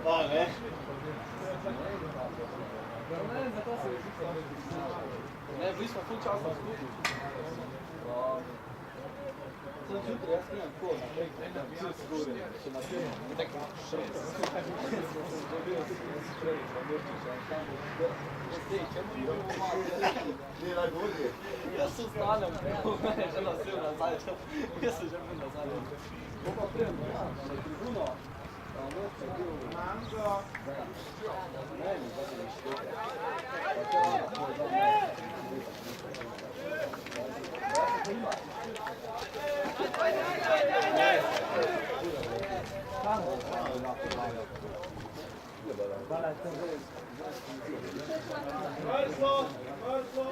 Pa ne. Ne, bili smo full časa u skupu. Sad jutro ja snimam ko na treningu, cijel sigurno, će na treningu, tek 6. Dobio si čovjek, tamo, čemu nije ovo malo? Nije najbolje. Ja sam stanam, mene žena sjela nazad, ja sam žena nazad. Ovo prema, ja, na tribuno, a noć je bio... Mango! Ne, mi zato mi štete.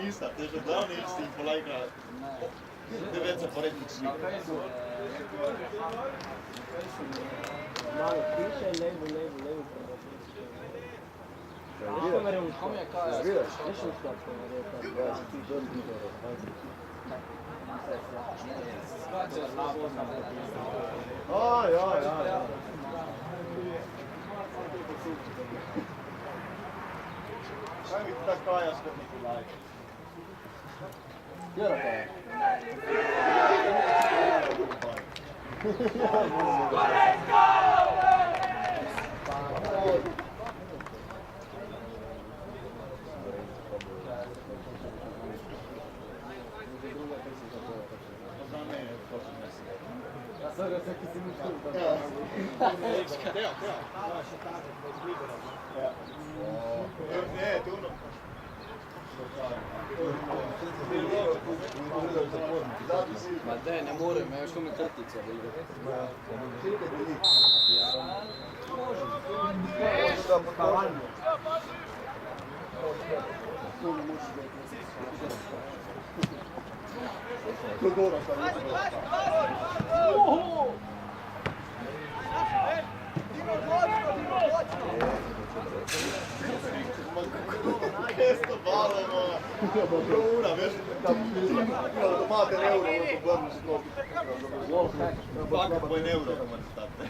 Ista, te že davno isti in polajka. Devet se porednični. Malo piše, levo. Kom je kaj? Išao što je ja sam ti dobro vidio. Aj. Kaj mi ta kaja skrbni polajka? Gdje da kaj? Sada se ki si mi tu. Ne, tu ono. Ma daj, ne morem, ja još imam kartica. Questo ballo, una veš, da domate euro, to borno sklopi. Banka po euro, kako stati.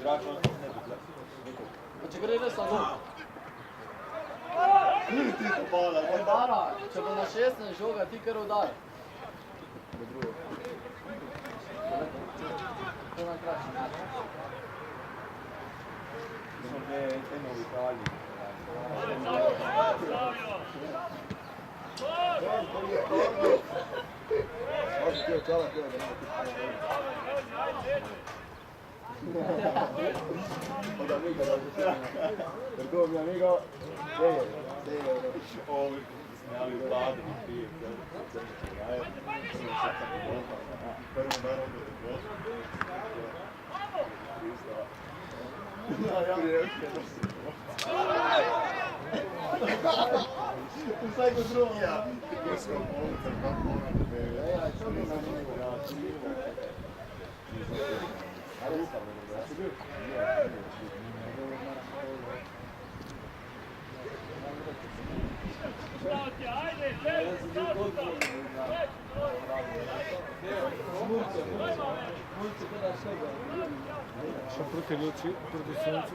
Bravo! Če gre res na dol. Udara, če bo na 16 žoga, ti kar udar. To je najkrajši. Sono eno v Italiji. Perché mio amico Ovi snijali u vladu i prije. Prvo naravno da prošlo. tu sai con drugo. Ja, Turska bolnica, kako ona Ajde, Mulci kada šega. Što proti Luci, proti Suncu.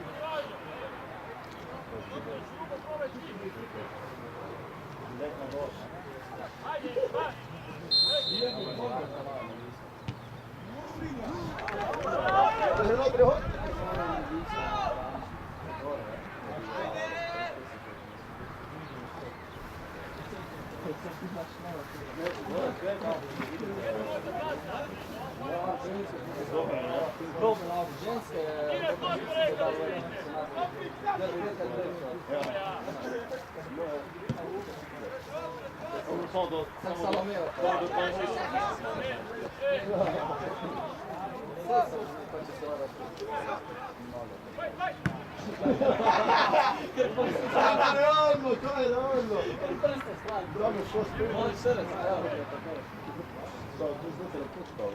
Realno, to je realno. Dobro, što ste? Da, to je znate puštao.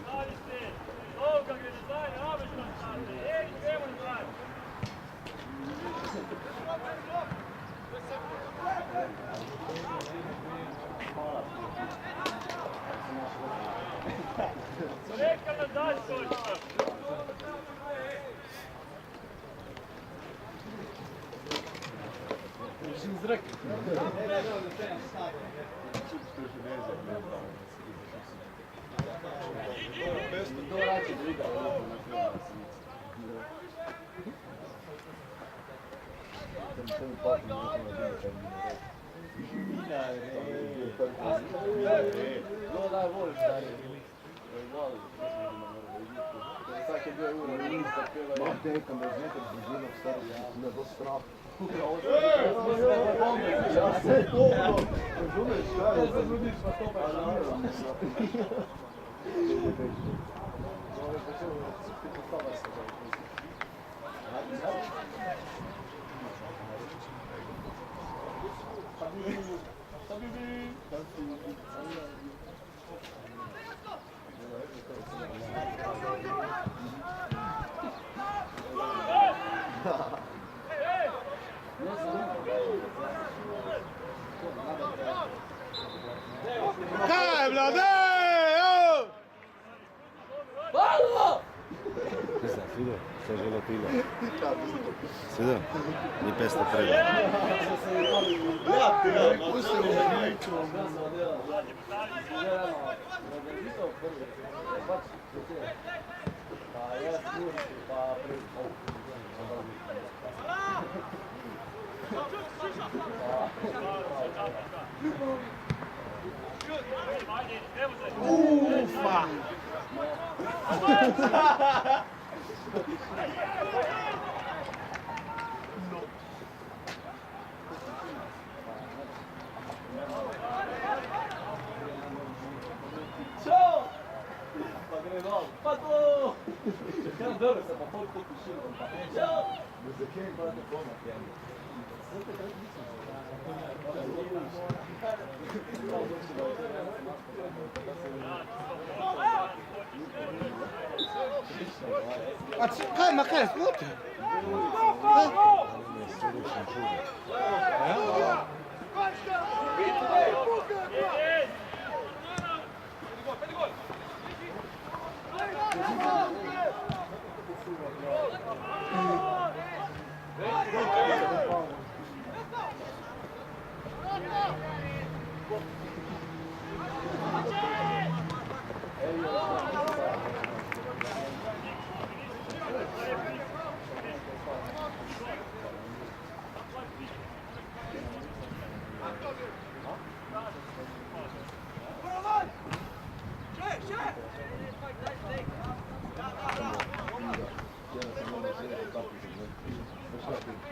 Tekam bez nekog blizinog starog, ne do strah. Ja sve dobro, razumeš šta je? Sad budiš pa to pa naravno. Kaj, mlade! Ballo! Questa è fido, sei gelatino. Fido? Di pesta prego. Ufa! Ciao! Pa gre dol, pa to! Ja, dobro se pa pol pokušil. Ciao! Kaj, ma kaj, smoti?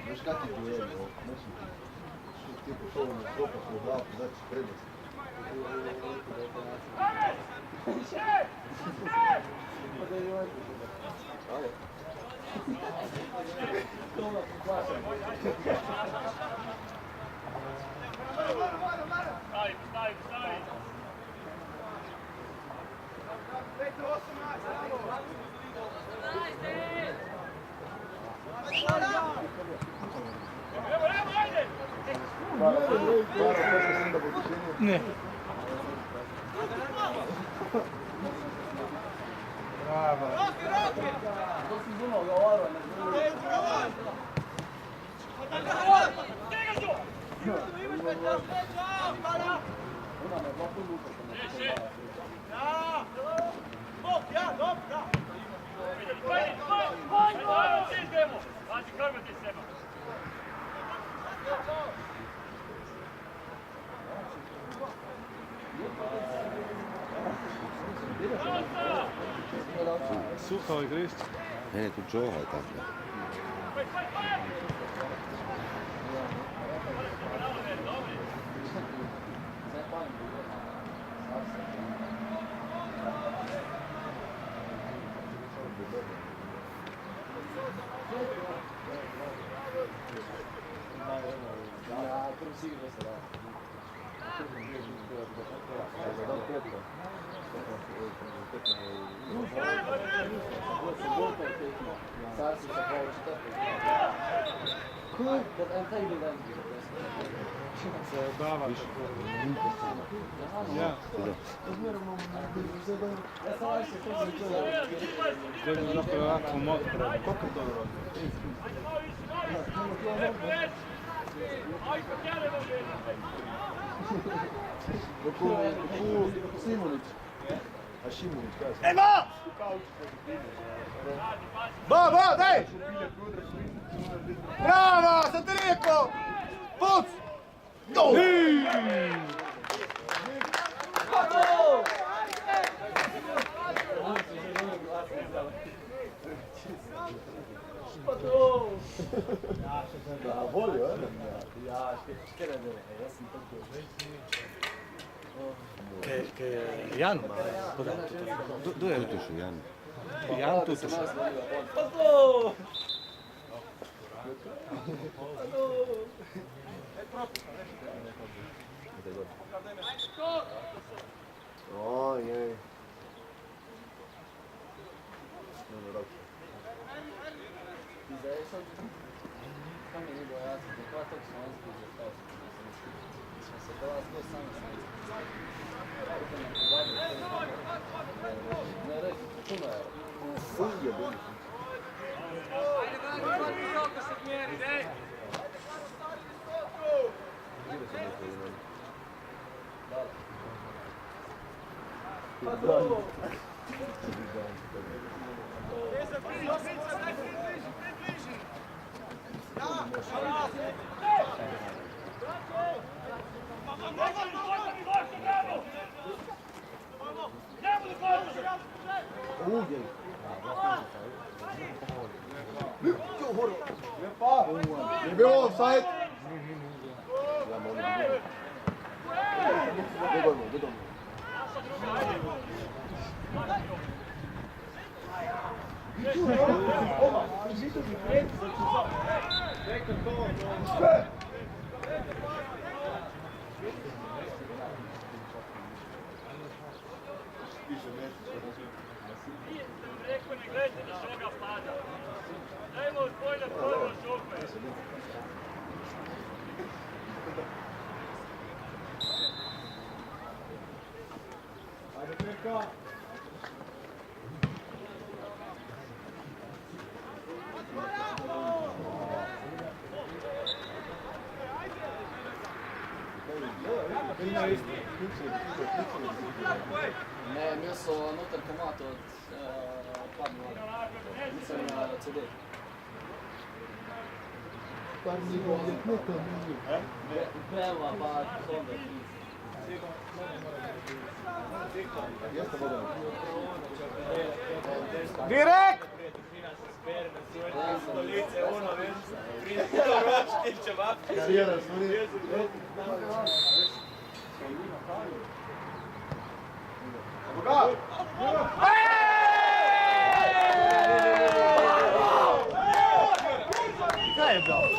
Znaš kakvi dueli, znači, ti pošao na stopa svoj glavu, znači prednost. Ne. To si Zuno govorio, ne znam. Ona me dva put luka sam Suha igrišće. Ne, tu čoha je tako. Zabavaš. Ja. Treba zapravo ovako mod. Koliko to dobro? Simunić. A Šimunić kaže. Ema! Ba, daj! Bravo, sam ti rekao! Puc! No! Da, volio, je? Che Jan, dove è Tutuš, Jan. Jan Tutuš? Ojej. Je bilo offside? Ja molim. Dogodno. Rekao ne gledajte na što ga pada. Dajmo spojno prvo šupe. Ajde, Peka! Ne, imel so noter tomat od padno. Nisem na CD. Bela pa Honda. Direkt! Karijera, stvari.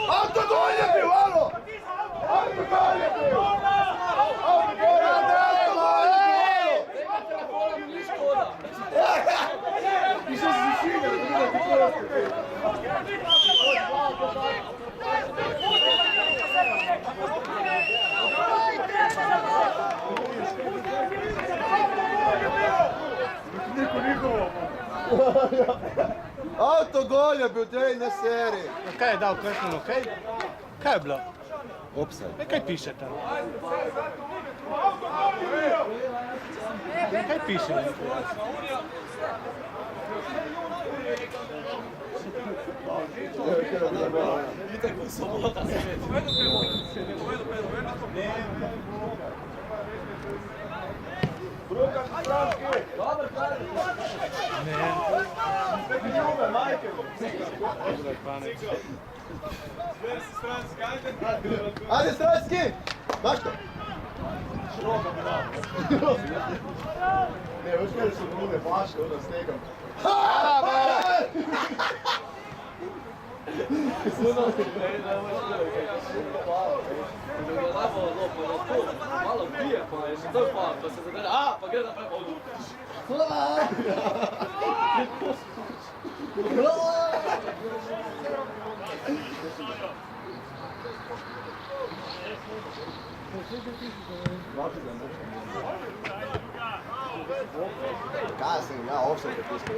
Auto gol je bio, alo! Auto gol je bio! Auto gol je bio! Telefonom mi škoda. I što si šinja, da Autogol je bil v tretji seriji. Kaj je dal kršno, kaj? Kaj je bilo? Offside. Kaj piše tam? Kaj piše? Tako sobota se vidi. Dobar, Ajde, Stranski! Baš to! Ne, veš kaj su brune flaške, onda snegam. Malo pije, pa je še to pa, pa se zadere, pa gre naprej, pa odu. Kaj sem, ja, offside je tisto.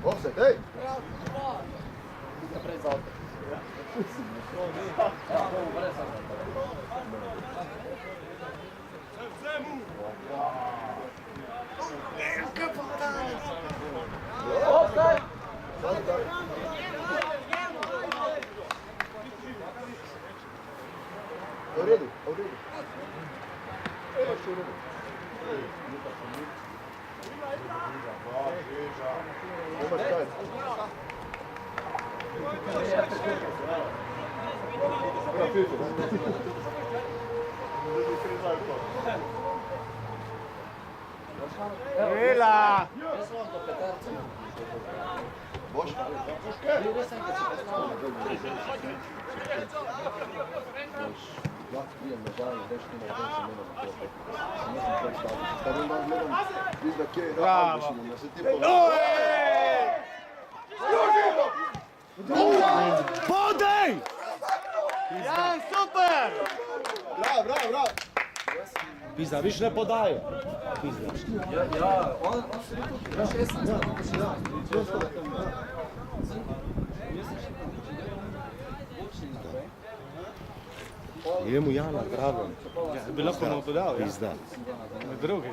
Offside, ej! U redu, u redu. Baš u redu. Dobar taj. Vila! Boška. Ja pijem na žalje, već nema već se nema na to. Nisam to stavio. Kad onda gledam, viš da kje je na Albišinu, da se ti Podej! Jan, super! Bravo, bravo, bravo! Pizda, više ne podaje. Pizda. Ja, on se tu 16. Je mu Jana, bravo. Bi lahko mu podal, ja. Pizda. Na drugi.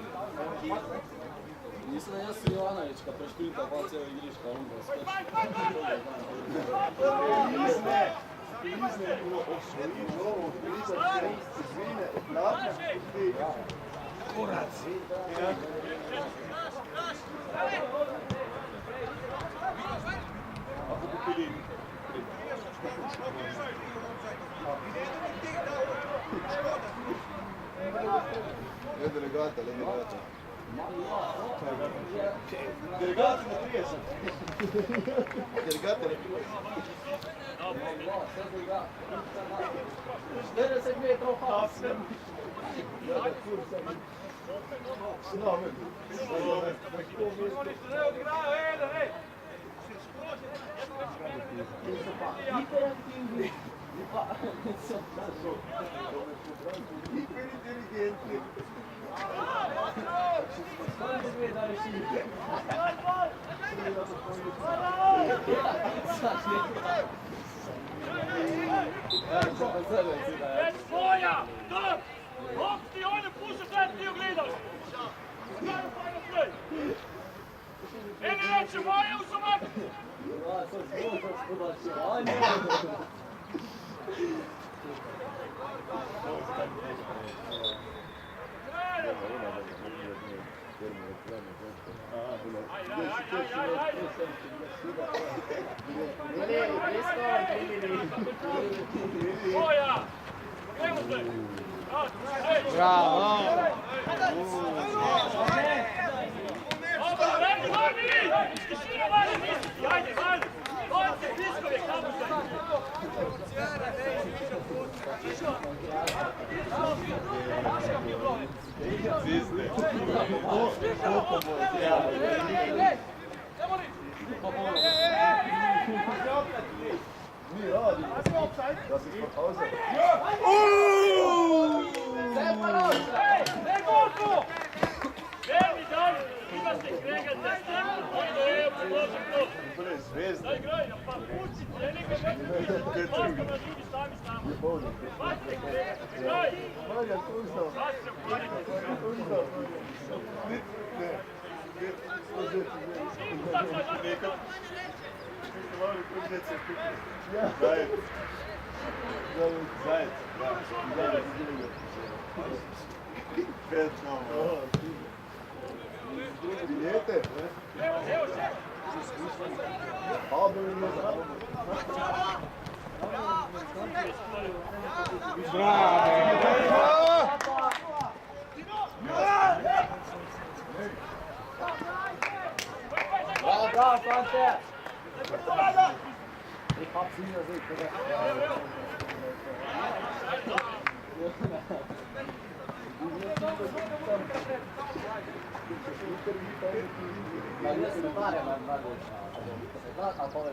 Nisam ja sam Jovanović, kad prešpilita pa cijelo igriška, on ga skoči. Ne delegata, ne delegata. Delegati na 30. Delegata ne 40 metrov pas. Hiperinteligentni. Jetzt vorher! Stopp! Hopp, die Hunde, Fuß und Seite, die du gliederst! Keine Feinde frei! In die letzte Feuer, und so was! Feuer! Bravo! Mi radimo. Da se Zvezda. Da igraju, pa puci treninga, basta na drugi sami s nama. Basta igraj! Marijan Kursao. Basta Kursao. Vidite? Evo še! Bravo, Svante! I paps in der Sicht, oder? Ma io se fare, ma vado. A poi le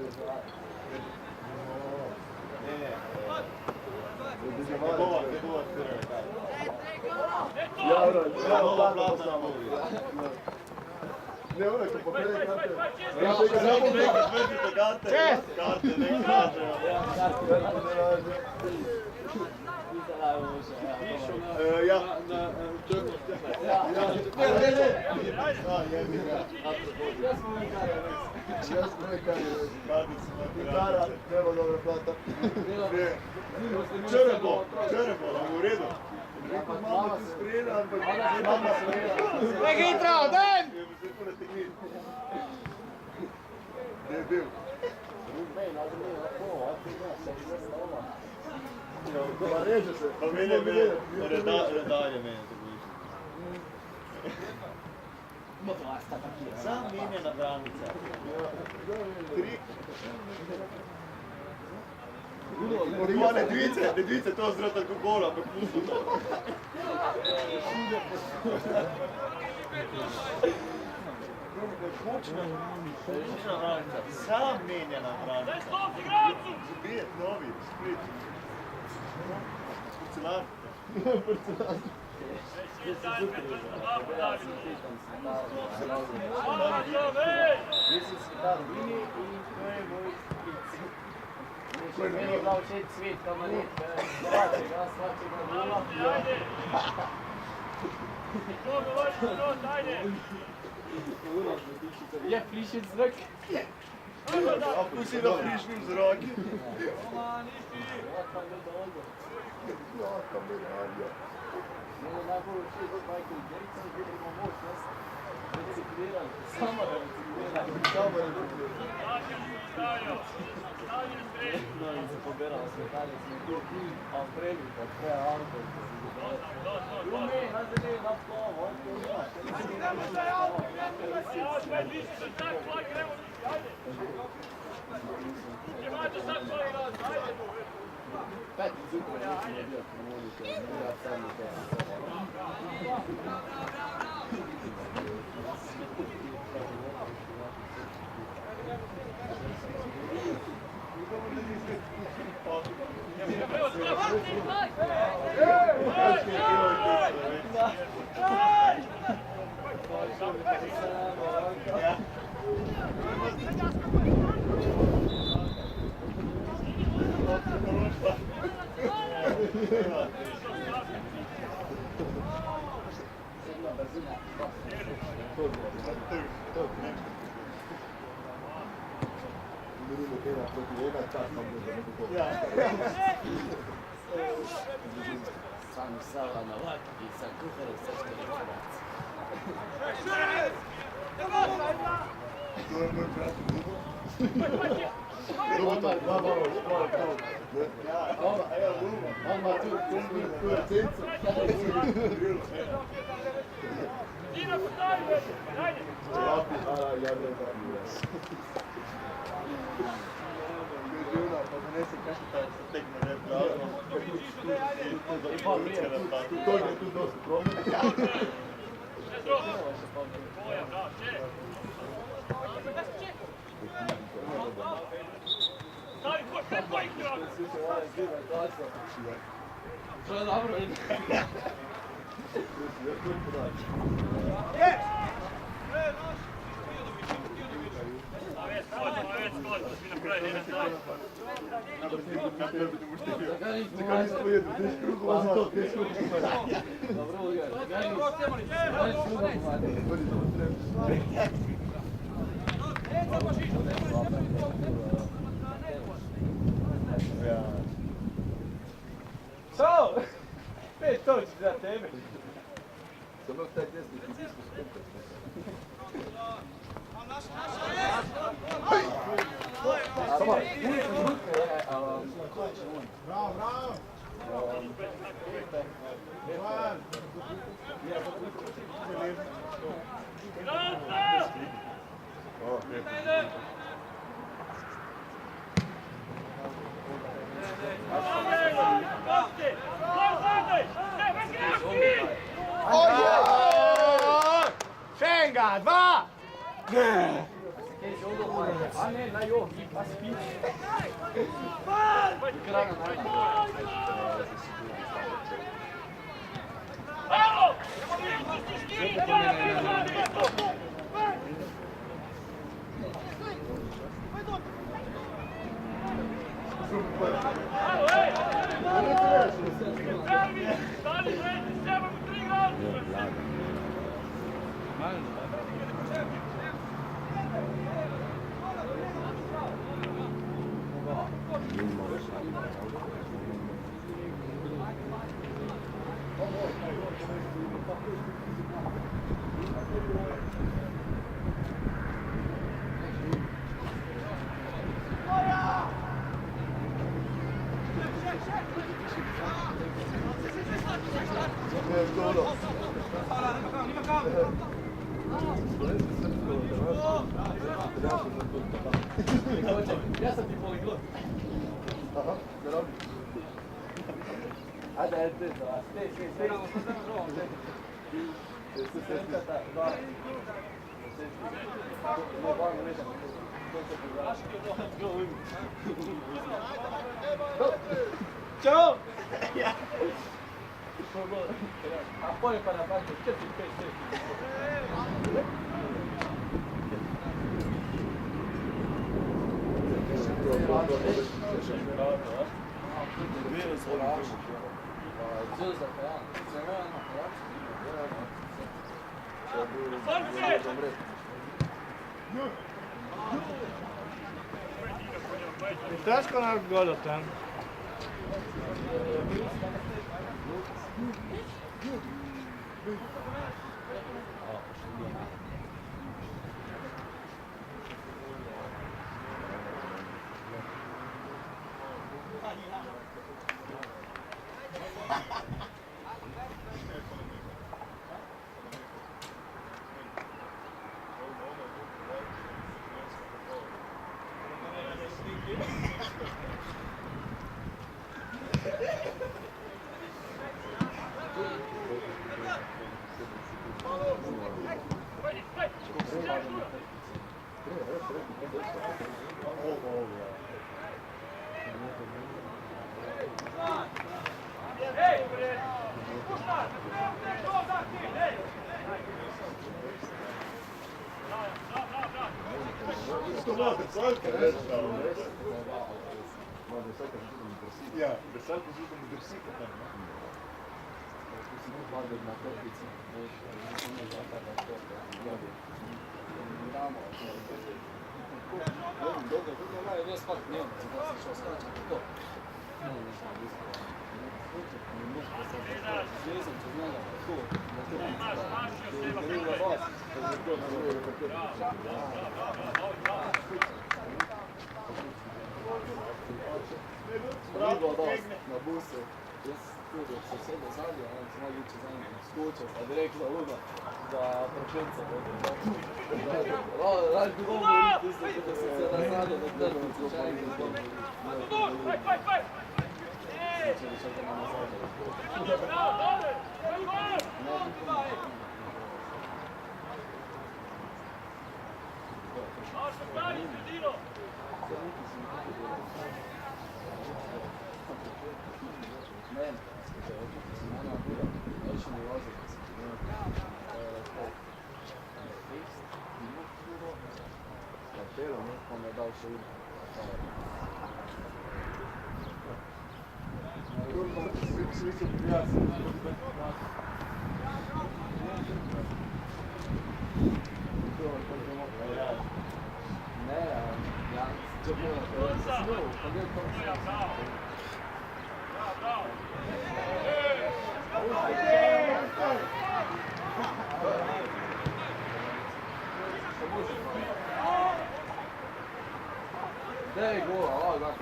Ne, ono što pogledaj karte. Karte, ne kaže. Ja. Igara, nema dobra plata. Čerebo, u redu. Mama ti sprina, ampak mama sprina. Ne hitro, den! Ne je bil. Pa reže se. Pa mene, redalje mene tako išlo. Sam minjena granica. Trik. Ima ne dvice to zrata ko gola, ampak pusto to. Kućna granica, sam menjena granica. Daj stop igraču! Zbijet novi, sprit. Porcelan. Porcelan. Meni dao še cvet, kamarit, svačega, nula. Je plišen zrak. A pusti da frišni v zraki. Mene najbolj všeč od Michael Jackson, kjer ima možnost reciklirati. Samo reciklirati. No in se pobirala smetanje smeti, a v premi pa sve avto. Rumi, nazeli, na plovo, to imaš. Pet zjutraj nećemo odbijati na modu, ja sam u Sam Sava na vatki sa kuharom sa škaričevac. To je moj brat. Mama tu, tu je cencu. Ina postavi, ajde! Živna, pa zanese kašta se tekne ne prazno. I pa prije, tu je tu dosta problem. Koja, da, če? Stavi, ko igra? To je dobro. A već skod. svi napravi, ne znam. Dobro, Ugaj. Sao? 5 točki za tebe. Samo taj desni ti bismo skupili. Bravo, bravo! Schenga, 2! A ne, na jo, pa spi. Ja sam ti poliglot. Aha, da radim. Ajde, stej. Ćao! A poi para abajo, ¿qué Teško nas gledate. Ja, da sad pozudom u drsika tamo. Bravo, na busu. Jaz tudi od soseda zadnja, on se malo liče za njim skočil, pa bi rekla Una, za prečence. Rad bi bom govoriti, da se se nazadnje na trgu slučajno izgledali. Pero, ne, pa me dal še Svi su prijatelji. Ne, ja če bo snov, pa gledaj to. There you go, oh, that's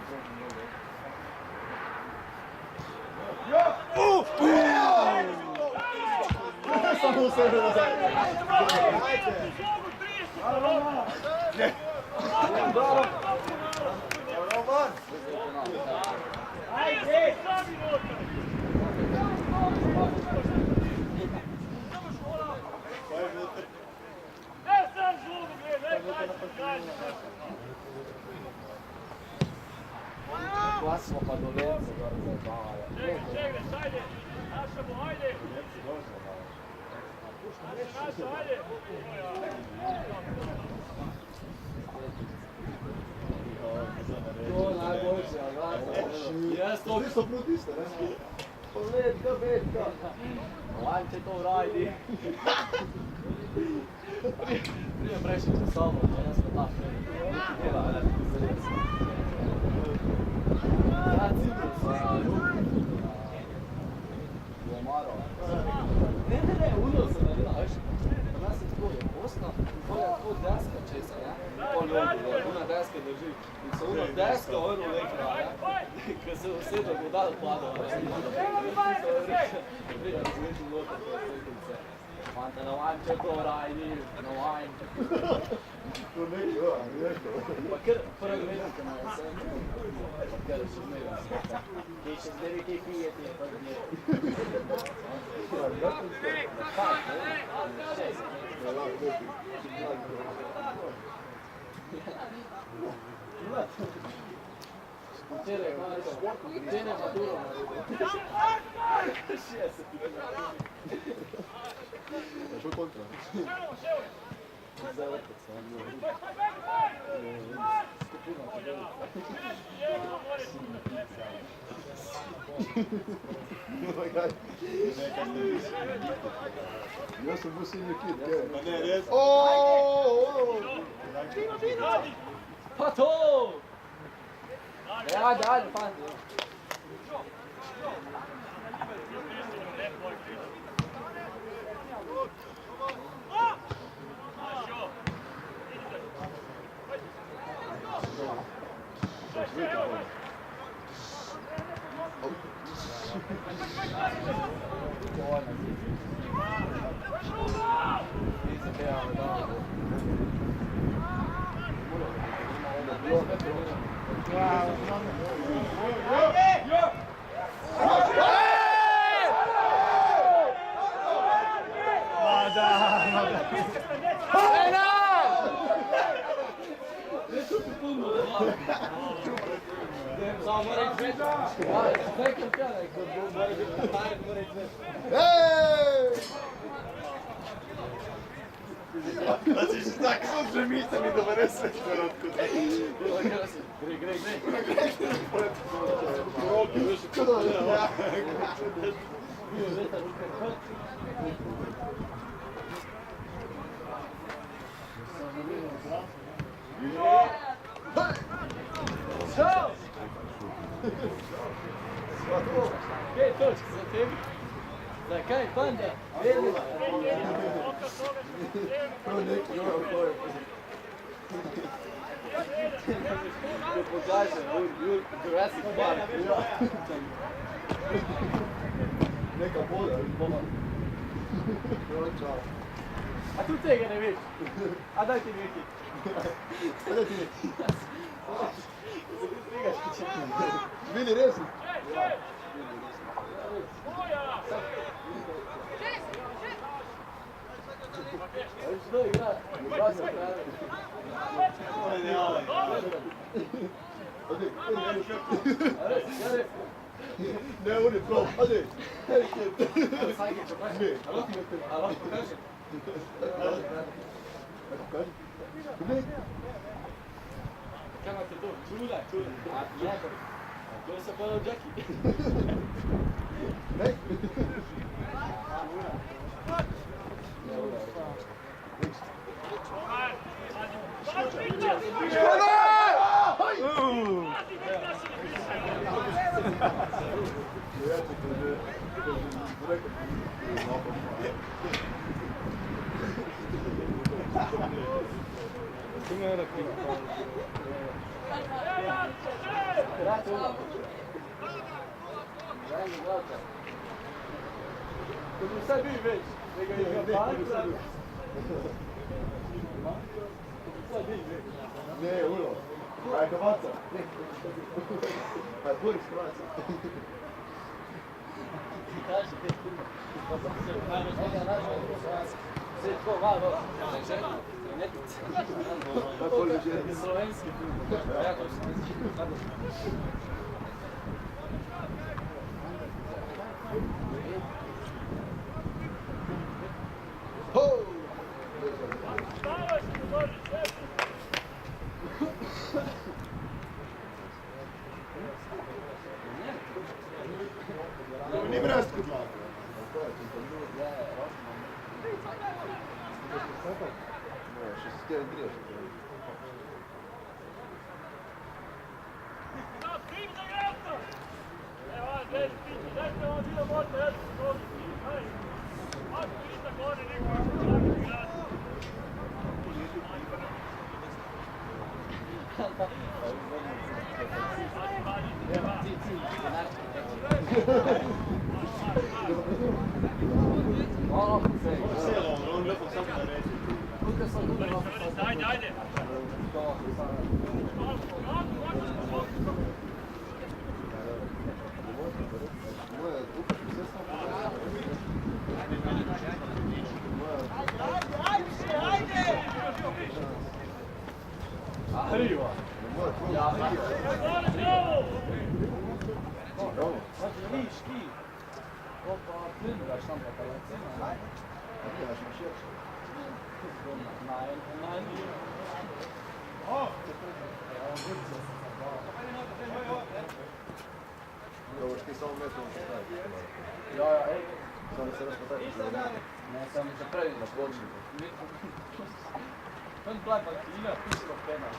Samo sebe nazaj. Roman! Ajde! Sami noter! Ne sam žugu, ne dajte. Qua smo pa dolenci, gore zabavali. Čekaj, ajde! Našamo, ajde! Naša, ajde! To je najboljše, ali jaz to Svi so protiste, ne? pogled, ga vedka. Lanče to vrajdi. Prije prejšnji časovno, jaz smo tako dela, ne, zares. Ja, cipro sa Lomaro. Ne, uno se naredila, veš, pa nas je tako, je posta, tvoja tako deska česa, ja? Pol ljudi, una deska drži. In so una deska ono lekla, ja? Ko se vse bo dal padal, veš, Prije različni noter, to je seklice. Fanta, na vanče to rajdi, na vanče. To neki, ja, nešto. Pa kar prvi vedem, ko me vse, pa kar še zmeraj sveta. Kaj še zdaj kaj pijeti, pa gdje. Včeraj je malo, včeraj je maturo naredil. Je šel kontra. Zdaj opet sam je. Skupina pa deli. Jaz sem bil silni kid, kaj? Pa ne, res. Pa to! Ajde, fanti. Znači, tako sam žemica mi dovede sve što Gre. Kaj točke za tebi? Zakaj, panda? Vedi? To neki, ovo je. Ko pokaže, Jurassic Park. Neka voda, bomo. Čao. A tu tega ne veš? A daj ti neki. Sada ti neki. Vidi resi. A viš što igra? Igra se pravi. Ne, on je prav, ajde. Sajke, pokaži. Ne. A lahko pokaži? Kako kaži? Ne. Kaj imate tu? Čulaj. A njegov. A to je se podao Jackie. Ne? Tu não sabia, vez. Peguei a panza. Ne, uno. Aj, domaca. Pa Boris Kroaca. Kaži, te kurva. Sve tko malo. Pa bolje želi. Slovenski film. Ja to sam Ni mrast kod mlada. Što si htjeli griješiti? Ajde, ajde. Arriva. Znači, viški. Opa, plindra štampa kalacina. Dobro, ti samo metom se staviti. Ja, ej. Samo se raspotati. Ne, sam se previ na počinu. On plaj pakina, pisao pena.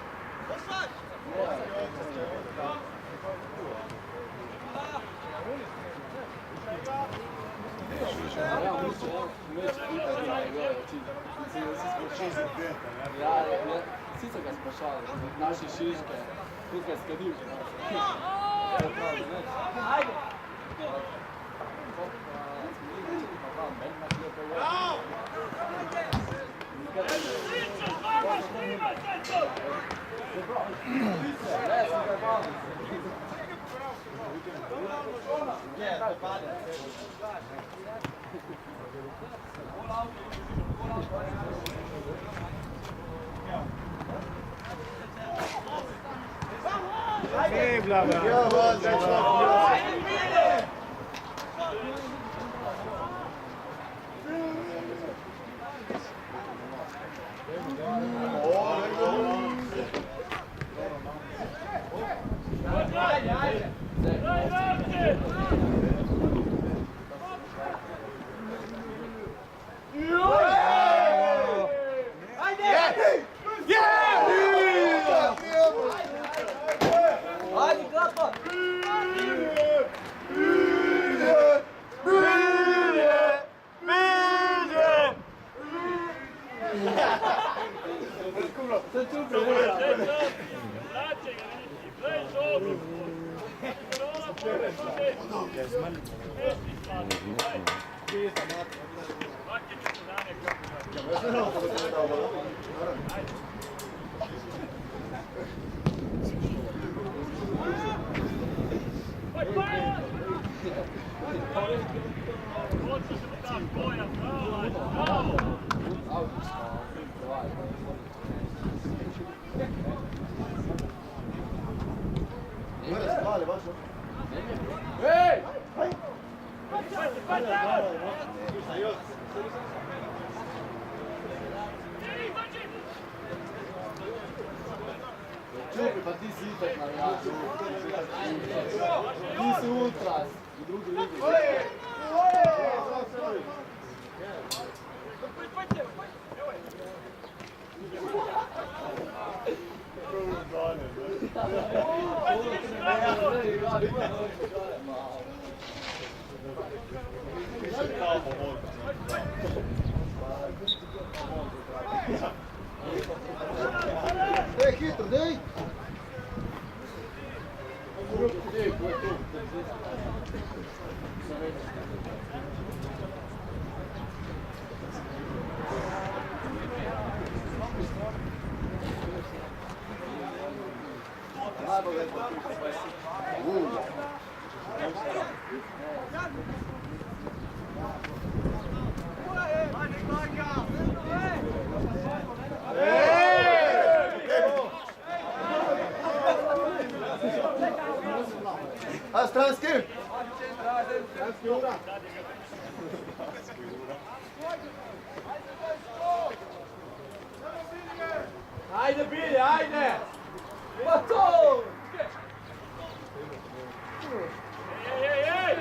Sicer ga sprašali, naše šiške, tukaj skadil. Ajde! Blabla. Ja, vas, Ajde, klapa! Ej! Čupi, pa ti si ipak navijač. Ti si ultras u drugi ligi. Dej, hitro, dej! A stranski! Ajde, Bilje, ajde! Pa to! Ej!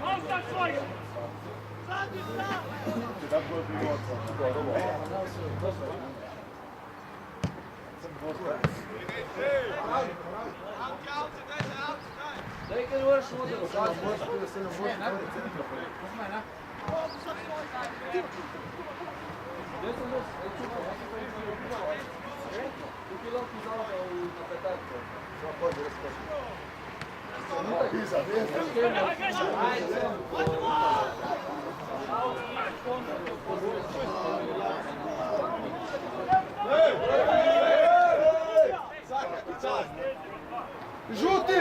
Ostaň svojim! Daj kad moraš možda sad. Žuti!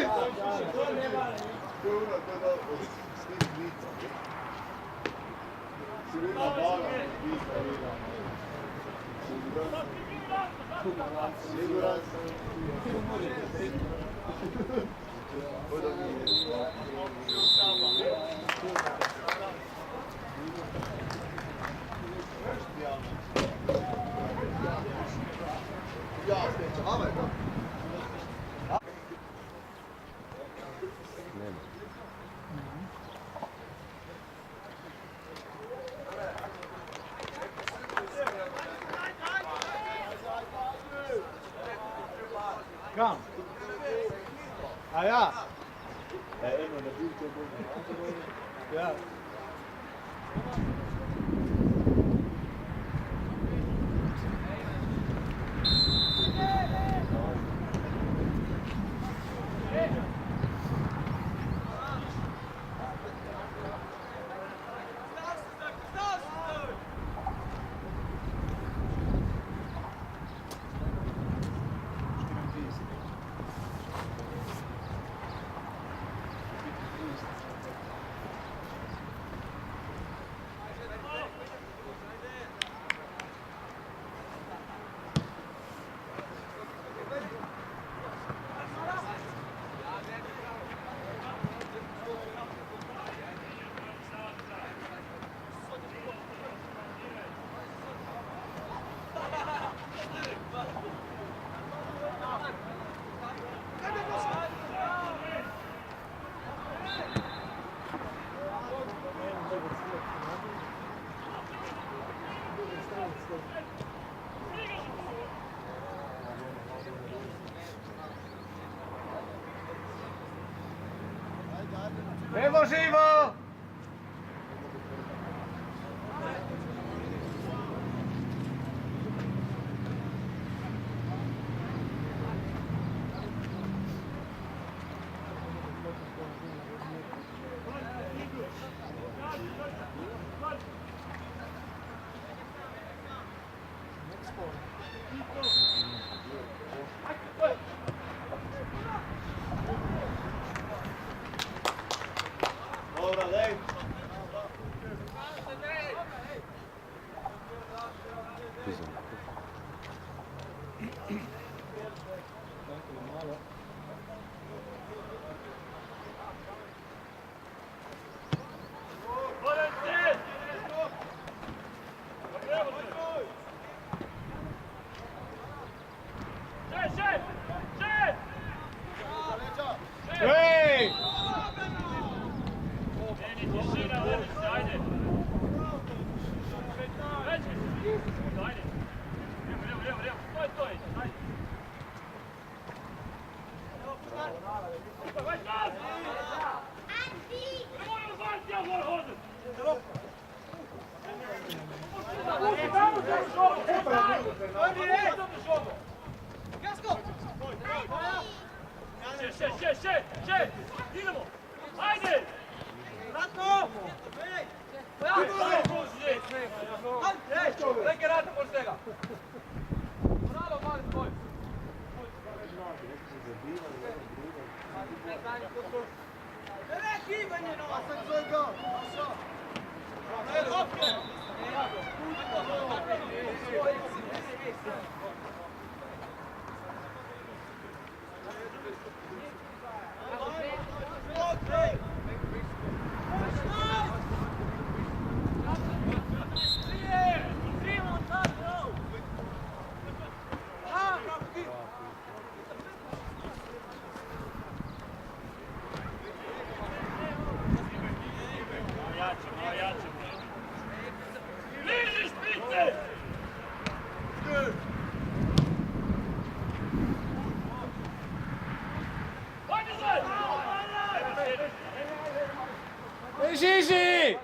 Kam? A ja? Ja. Evo živo! Dobra, daj. Cześć! Še! Idemo! Ajde! Neki rata pošto tega! Bravo, mali tvoj! Bliži špice! Hajde zaj! Žiži!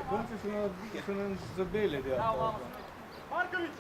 Konci su nam zabili dio. Marković!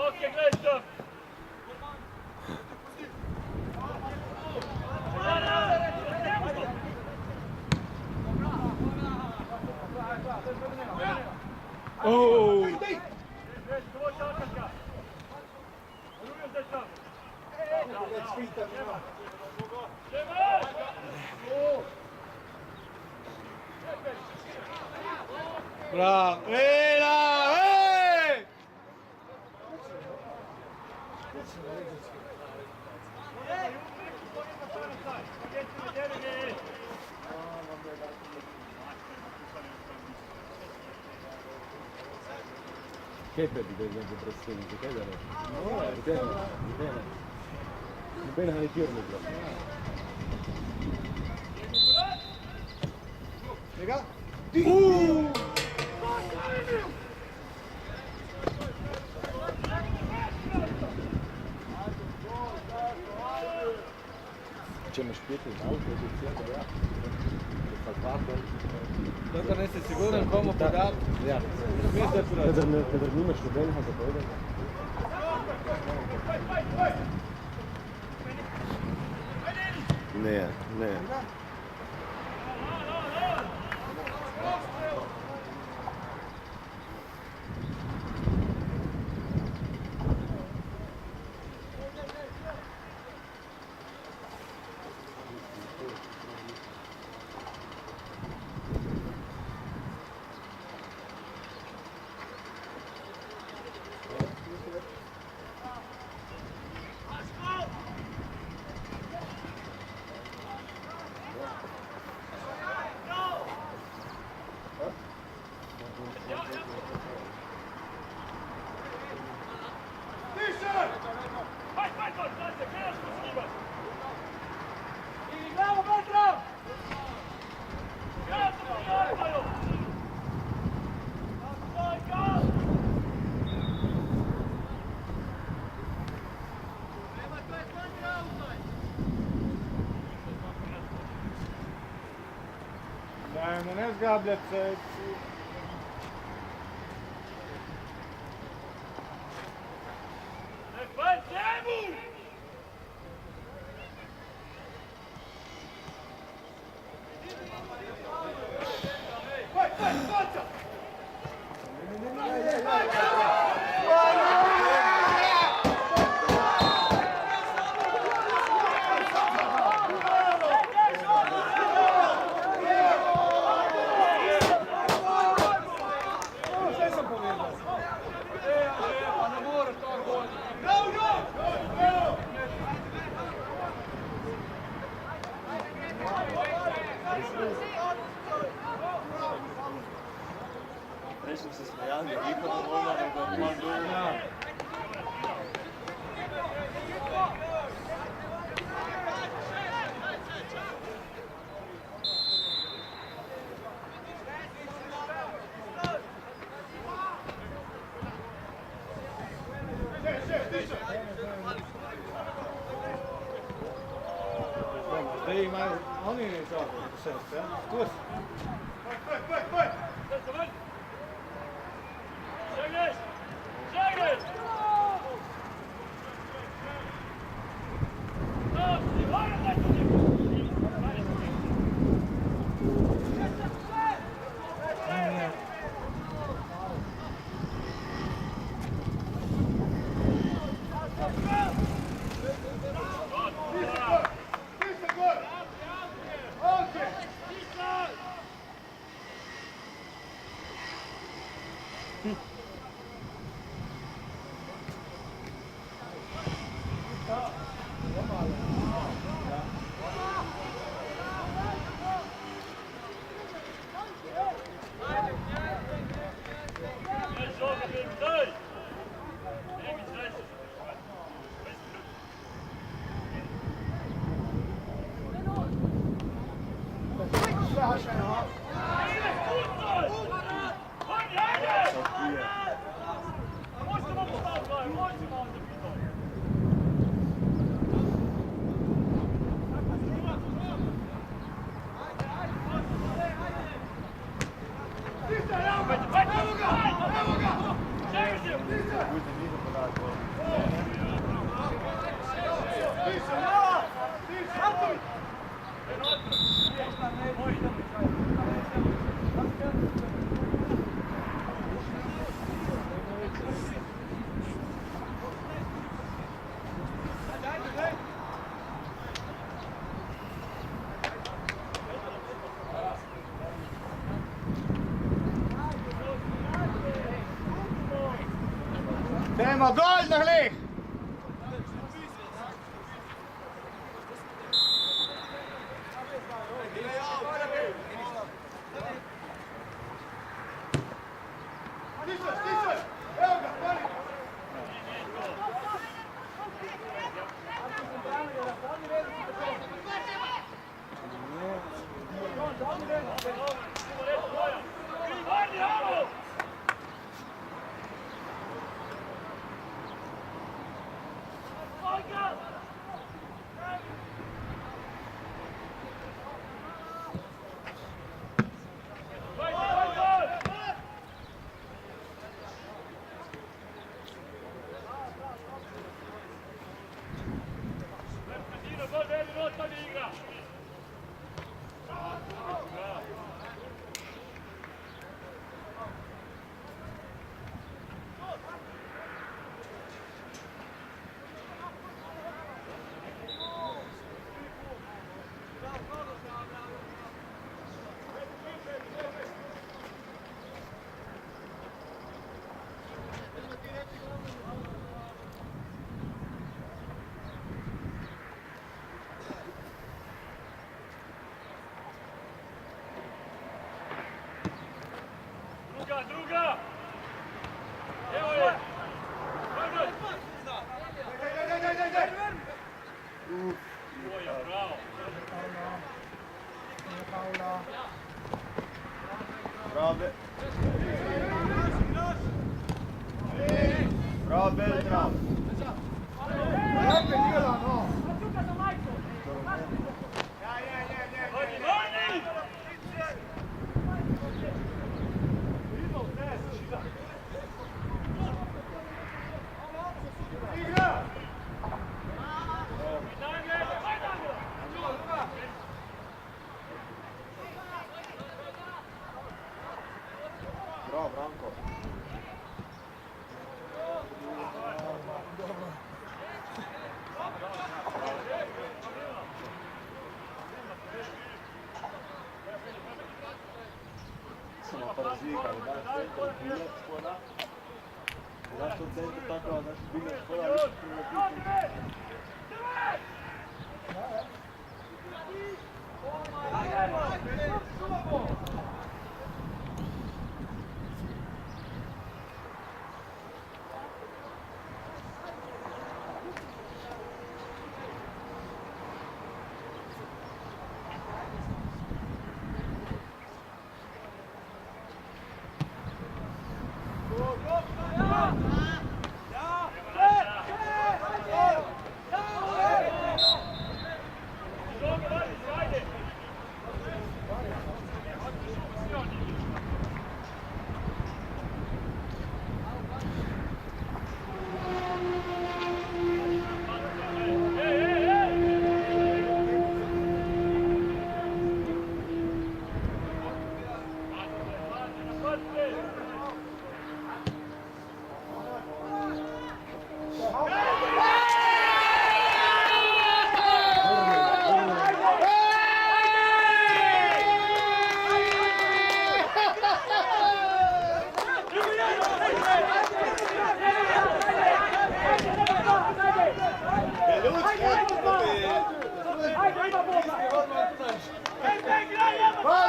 Okej, Glejdź Oh! Bravo! Hey! Che per di quelle depressioni, che cosa è? No, bene. Bene alle firme, Lega? Ćemo špijeti u poziciju, da ja. Dok ne si siguran komu podati. Ja. Kadar nimaš nobenega zapovedanja. Ne. razglabljati se. Prešli se smijali, ekipa na vola, nego mandu. Da imaju, oni ne žele u šest, ja? Tu si. Idemo dol na glih! Druga! Evo je! Boja, bravo! Bravo. Bravo, Belgrad. Vani! zika, ali daš centar bilet spoda. Daš to centar tako, a daš bilet spoda, više prvo biti.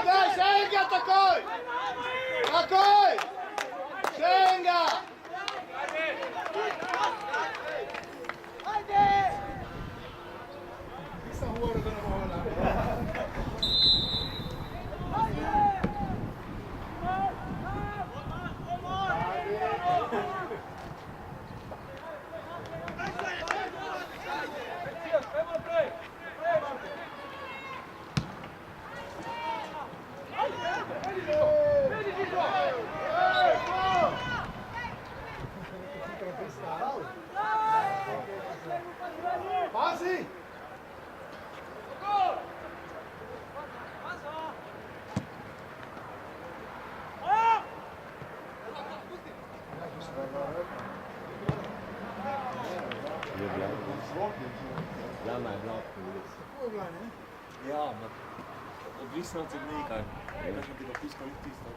Daj, Šenga takoj! Takoj! Šenga! Nisam govorio da ne mogu Pazi! Ljana je blag povijest. Ja, ma odvisno od cednika. Nekaj bi ga piskali tisto.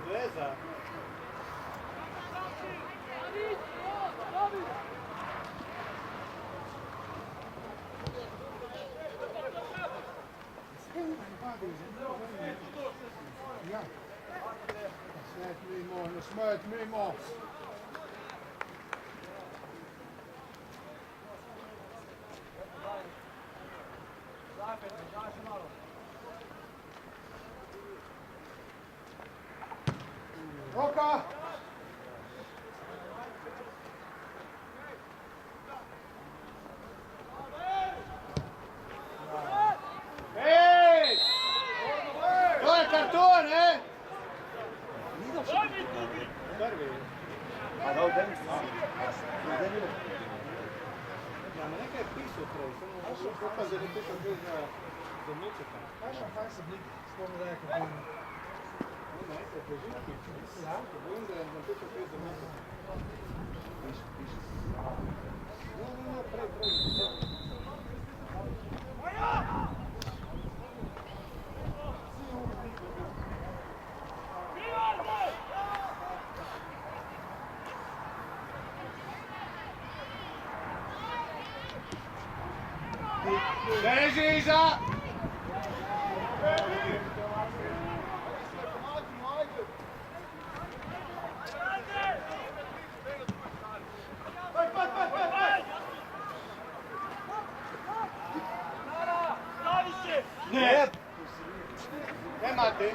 Veza. Ja. Smijt mimo, ne smijt mimo. Roka! maar nekaj pisal prej, samo to pa zdaj pisal bil za Mučeta. Kaj se blik spomni rekel, da je težitki. Ja, vem, da je napisal prej za Mučeta. Ne, prej. Leži iza! Ne! Nemate!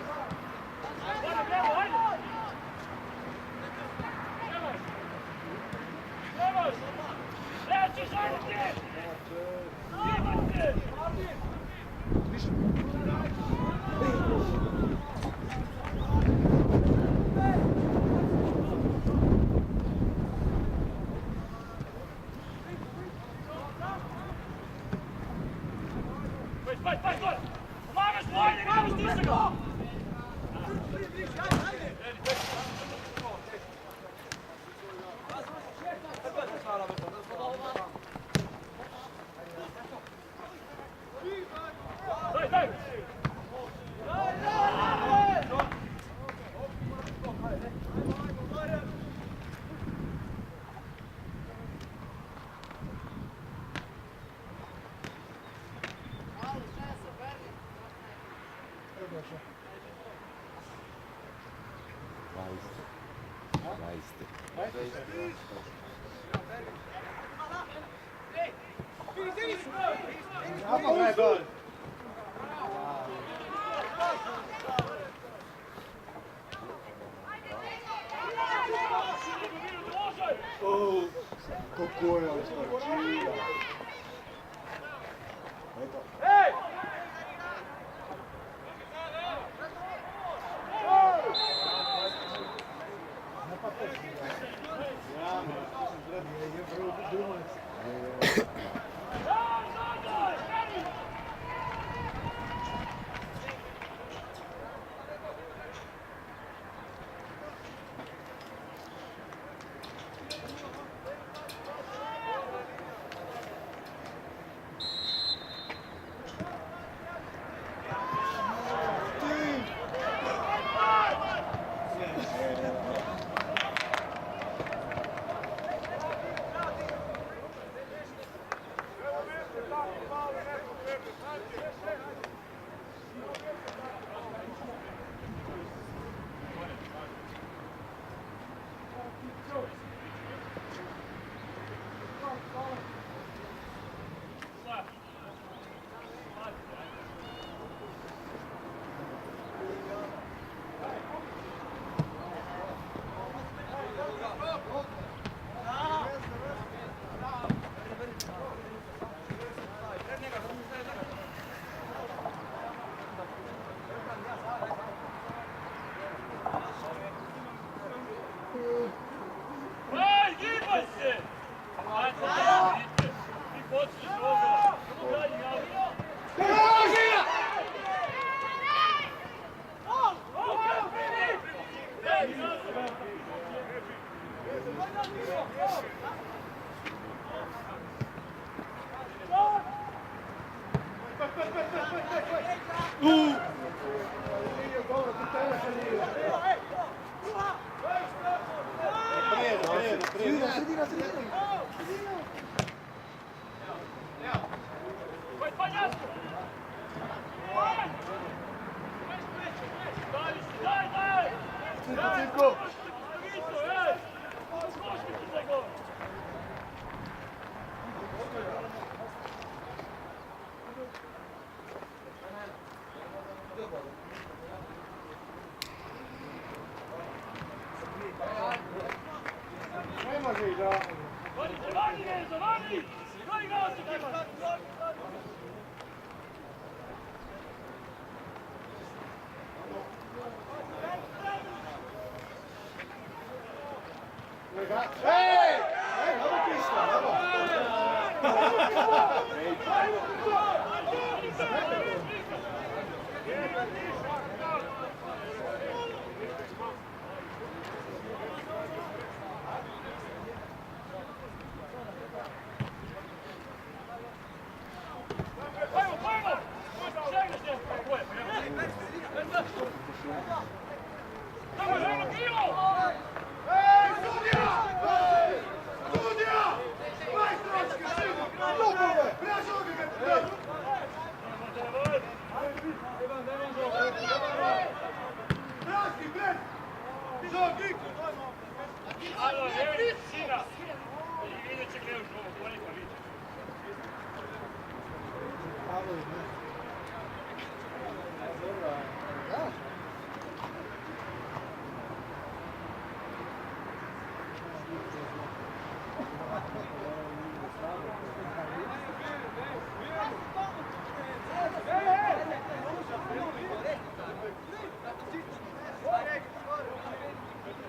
Kako je označila?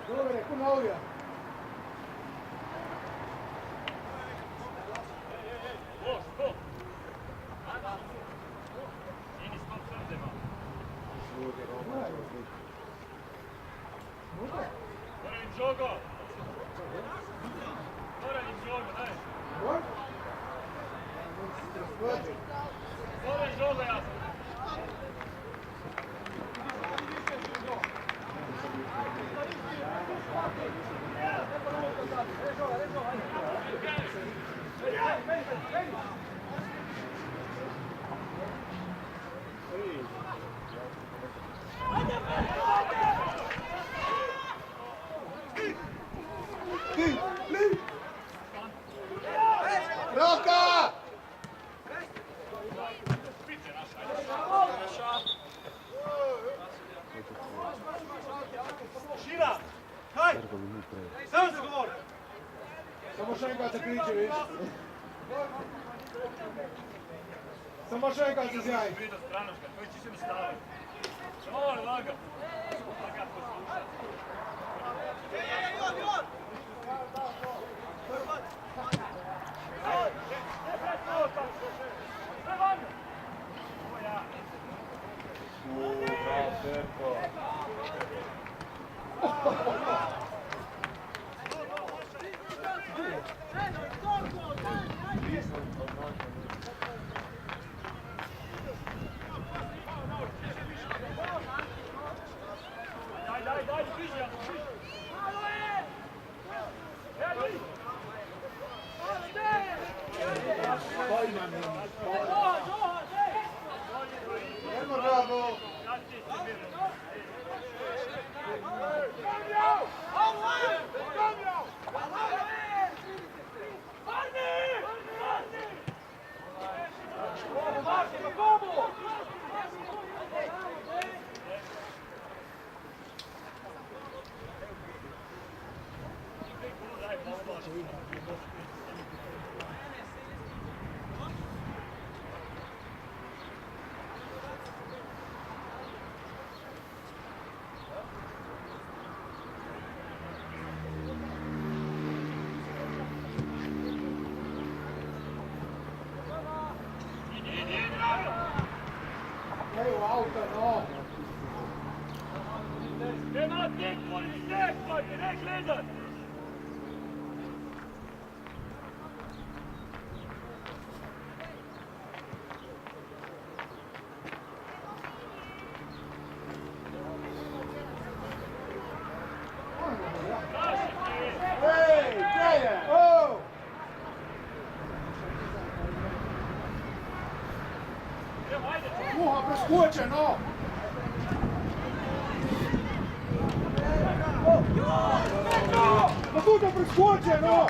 Dobro, puno ovdje. Roka! Šira! Kaj? Sam se govori! Samo šenka se kriče, viš? Samo šenka se zjaji. Vidio stranoška, koji će se mi staviti. Ovo, laga. Laga posluša. Daj, bliži, ja bliži. Jedno bravo! Evo auto, no. Nema tekmo, ni tekmo, ne gledat! Ej, gdje je? O! Muha preskoče, no. Pa tu da preskoče, no.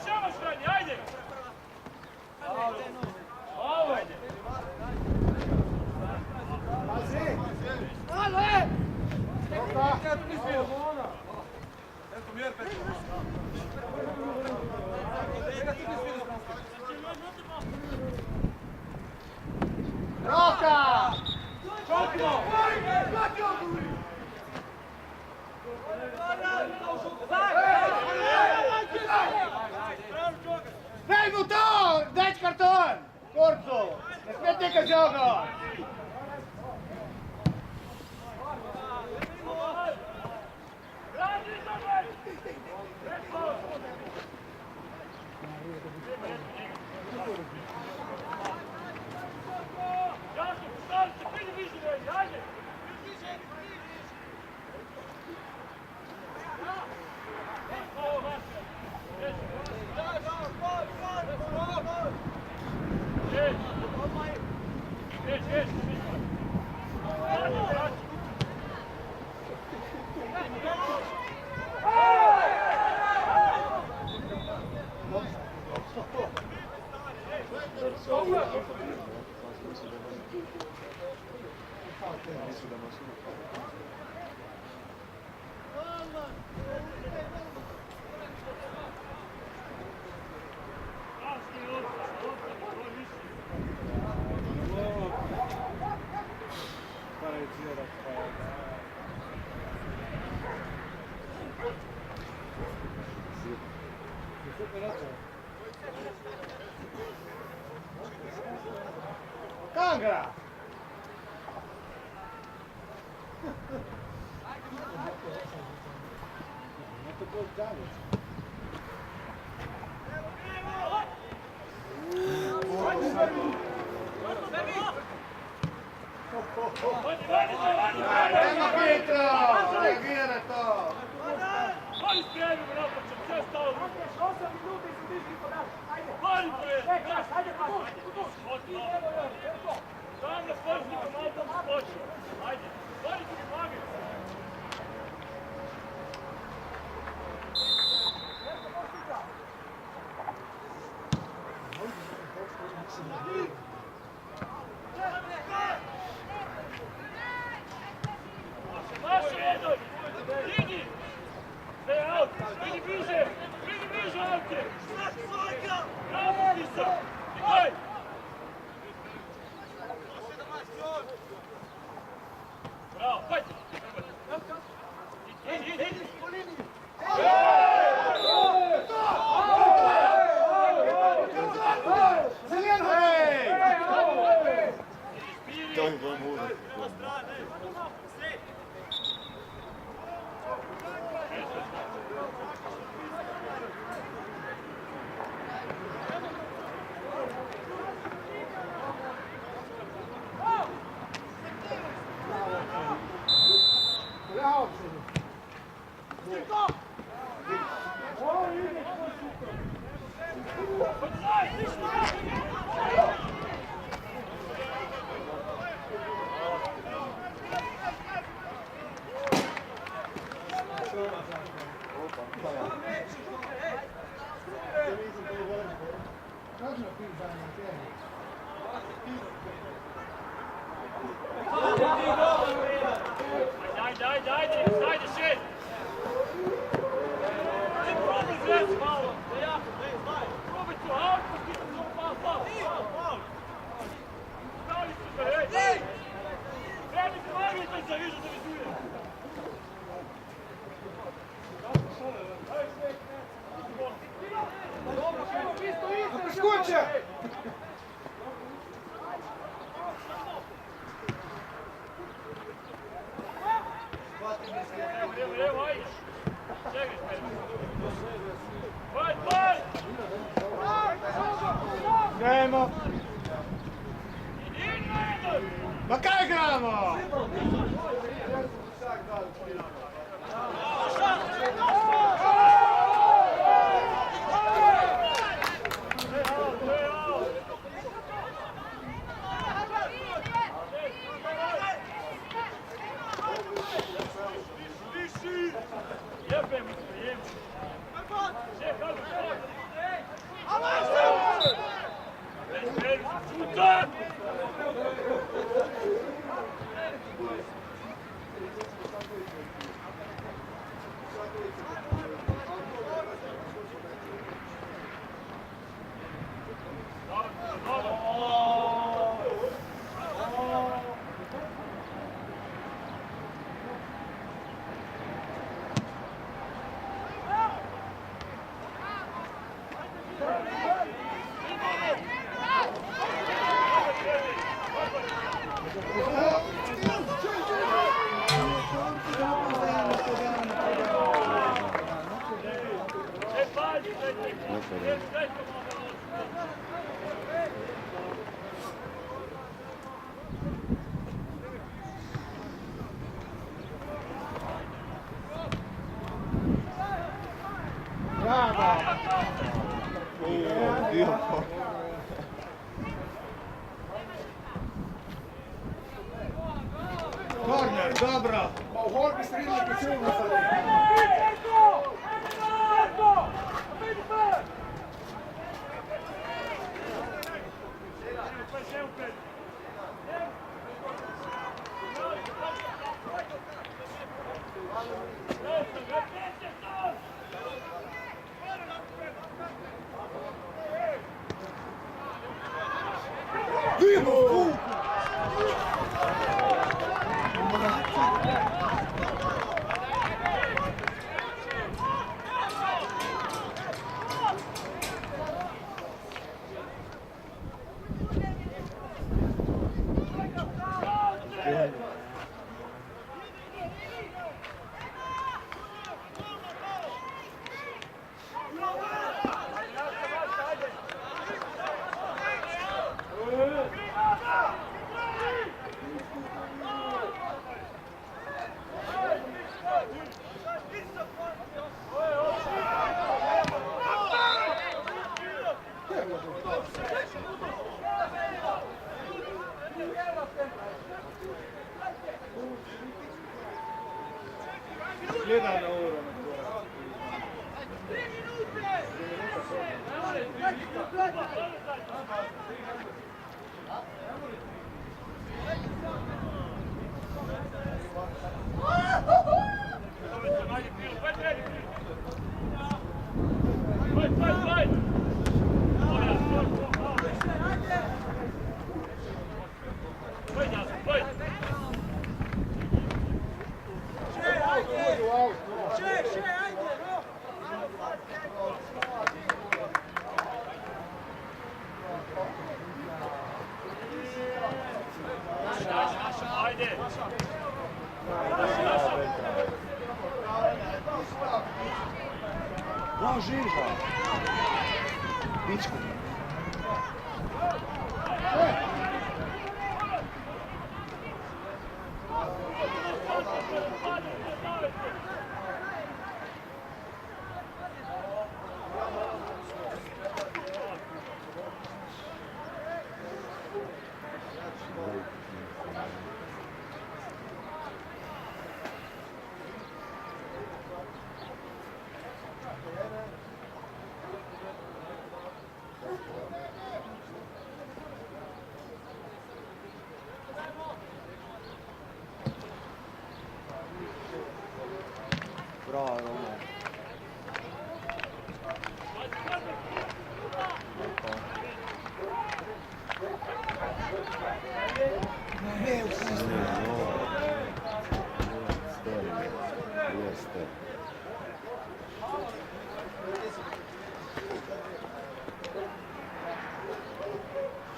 Šama Šranji, ajde! Ajde! Roka! Daj mu to! Dać karton! Kurcu! Ne smijete ga žogo! Kangra! Nema Petro! Reagira to! Ajde spremimo napačem, sve stalo drugo. 8 minuta i se diži podaš. Ajde! Pari pre! Ajde, sam na sportsnika malo tamo skoči. Ajde, pari ti mi mage. Maša jedan! Idi! Stay out! Vidi bliže! Vidi bliže, Alke! Bravo, Pisa! Idaj! Bravo, hajde! Idi! To je gol muda. Ajde, šest! Probaj zres malo! Probaj tu, Alko, ti sam pao! Stavi se za red! Treba se magli taj zavižu da vizuje! Skoče! Evo, ajde! Čekaj, Paj! Grajemo! Idi na jedan! Ma kaj gramo? Viši! Jebem, jebem. Корнер, добро! Гол быстрее почему? Gleda na uro. Bravo, Žiža! Pičku! Bravo, Roma. Jeste.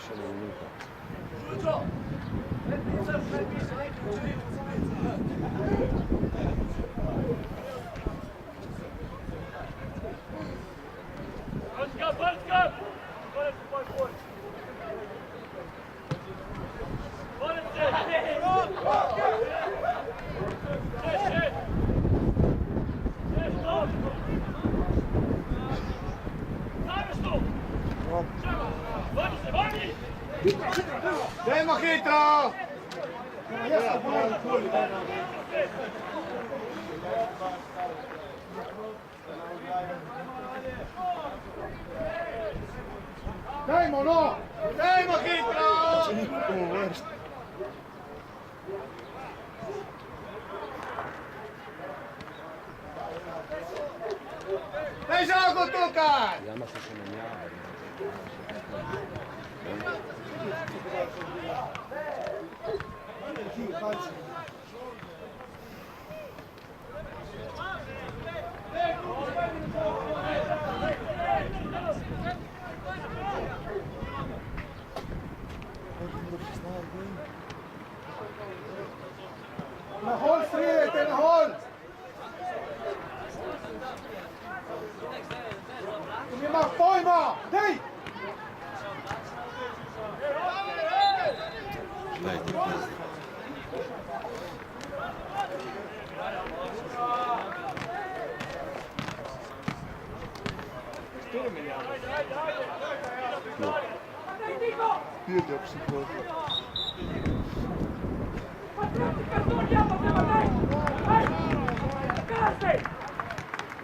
Še ne minuta. Dajmo hitro! Dajmo, no! Dajmo hitro! Daj žagu tukaj! Jama se še menjava. Na hol strijete, na hol! Nima pojma! Dej! Pierde psihoza.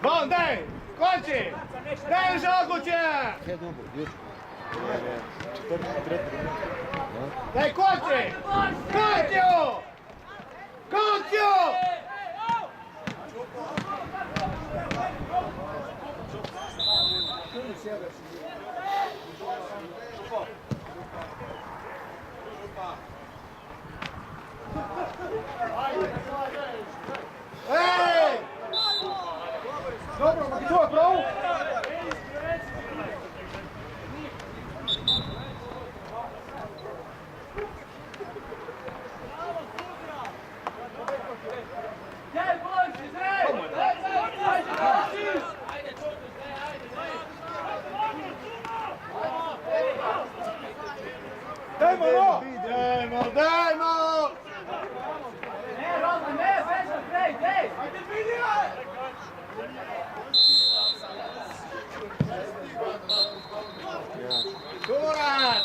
Bon, daj! Konči! Daj žagu če! Kaj je dobro, dječko? Daj konči! Končio! Končio! Ej! Dobro, ma ti čuva prav? Dajmo, no! Dajmo, dajmo! Kurat!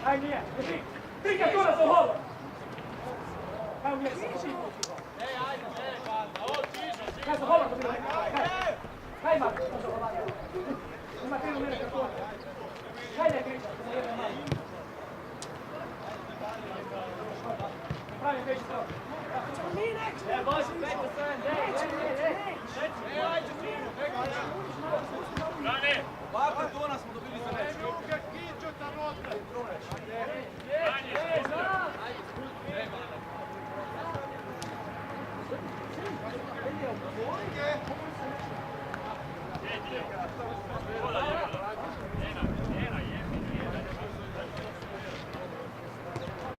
Aj nije, ti ga tu nas ohoda! Kaj umije se? Kaj se hoda to bilo? Kaj ima? Ima ti u mene kako? Kaj ne kriča? Pravi veći strop. Boži, već da stojem, Brane! Ovakve tona smo dobili za reč. Brane!